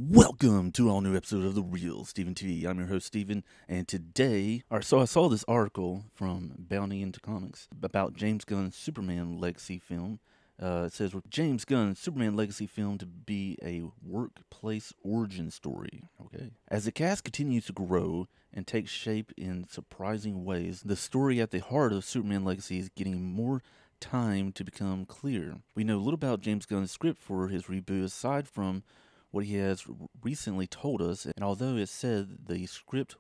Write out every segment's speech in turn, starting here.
Welcome to an all new episode of The Real Steven TV. I'm your host, Steven, and today, so I saw this article from Bounty into Comics about James Gunn's Superman legacy film. It says, James Gunn's Superman legacy film to be a workplace origin story. Okay. As the cast continues to grow and take shape in surprising ways, the story at the heart of Superman legacy is getting more time to become clear. We know little about James Gunn's script for his reboot aside from what he has recently told us, and although it said the script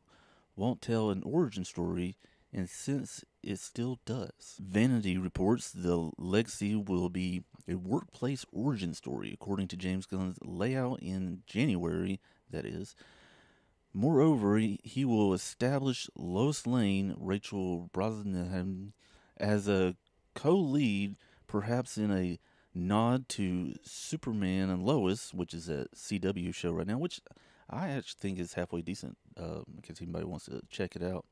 won't tell an origin story, in a sense it still does. Vanity reports the legacy will be a workplace origin story, according to James Gunn's layout in January, that is. Moreover, he will establish Lois Lane, Rachel Brosnahan, as a co-lead, perhaps in a nod to Superman and Lois, which is a CW show right now, which I actually think is halfway decent, in case anybody wants to check it out.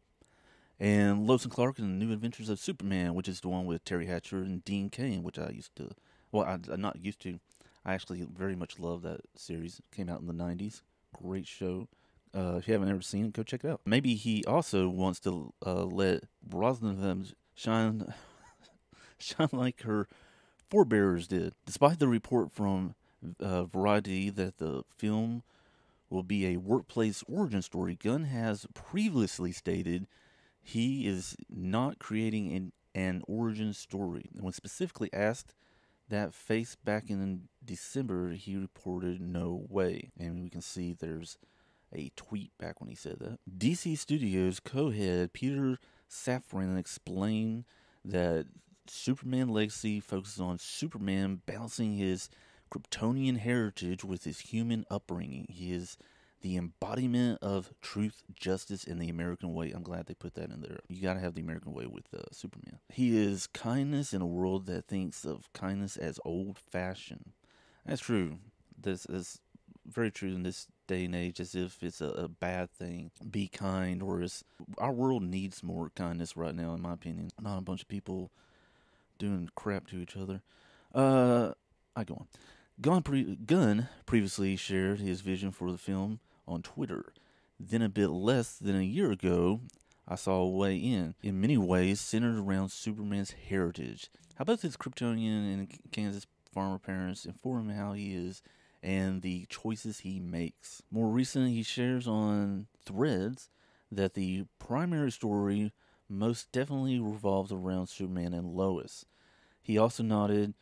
And Lois and Clark and the New Adventures of Superman, which is the one with Terry Hatcher and Dean Cain, which I used to, I'm not used to. I actually very much love that series. It came out in the 90s. Great show. If you haven't ever seen it, go check it out. Maybe he also wants to let Brosnahan shine like her forebears did. Despite the report from Variety that the film will be a workplace origin story, Gunn has previously stated he is not creating an origin story. And when specifically asked that face back in December, he reported no way. And we can see there's a tweet back when he said that. DC Studios co-head Peter Safran explained that Superman Legacy focuses on Superman balancing his Kryptonian heritage with his human upbringing. He is the embodiment of truth, justice, and the American way. I'm glad they put that in there. You gotta have the American way with Superman. He is kindness in a world that thinks of kindness as old-fashioned. That's true. This is very true in this day and age, as if it's a bad thing. Be kind, whereas our world needs more kindness right now, in my opinion. Not a bunch of people doing crap to each other. I go on. Gunn previously shared his vision for the film on Twitter. Then a bit less than a year ago, I saw a way in many ways centered around Superman's heritage. How both his Kryptonian and Kansas farmer parents inform him how he is and the choices he makes. More recently, he shares on Threads that the primary story most definitely revolves around Superman and Lois. He also noted,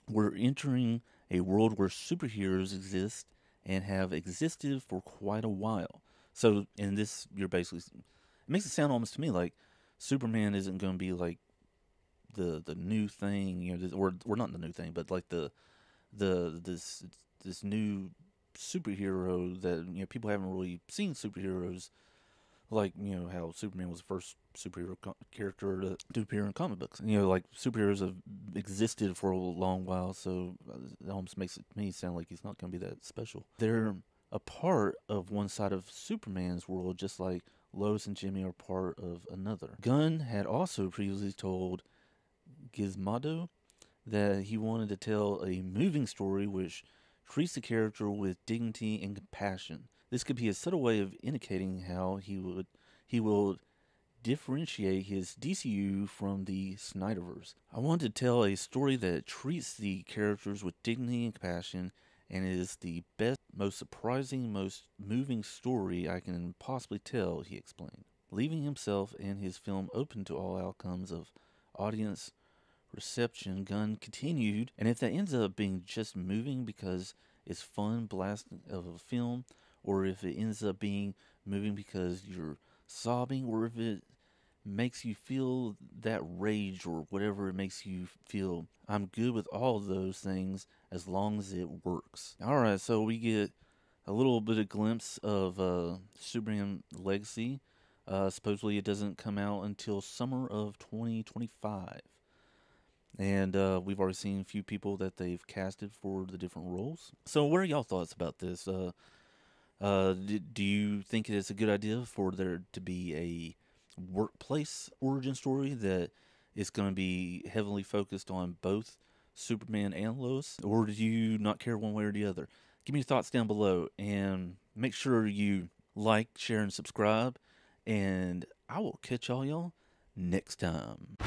we're entering a world where superheroes exist and have existed for quite a while. So in this, you're basically, it makes it sound almost to me like Superman isn't going to be like the new thing, you know, or not the new thing, but like this new superhero that, you know, people haven't really seen superheroes. Like, you know, how Superman was the first superhero character to appear in comic books. You know, like, superheroes have existed for a long while, so it almost makes me sound like he's not going to be that special. They're a part of one side of Superman's world, just like Lois and Jimmy are part of another. Gunn had also previously told Gizmodo that he wanted to tell a moving story which treats the character with dignity and compassion. This could be a subtle way of indicating how he will differentiate his DCU from the Snyderverse. I wanted to tell a story that treats the characters with dignity and compassion, and is the best, most surprising, most moving story I can possibly tell, he explained, leaving himself and his film open to all outcomes of audience reception. Gunn continued, and if that ends up being just moving because it's fun blast of a film, or if it ends up being moving because you're sobbing, or if it makes you feel that rage or whatever it makes you feel, I'm good with all of those things as long as it works. Alright, so we get a little bit of glimpse of Superman Legacy. Supposedly it doesn't come out until summer of 2025. And we've already seen a few people that they've casted for the different roles. So what are y'all thoughts about this? Do you think it's a good idea for there to be a workplace origin story that is going to be heavily focused on both Superman and Lois, or do you not care one way or the other? Give me your thoughts down below, and make sure you like, share, and subscribe. And I will catch y'all next time.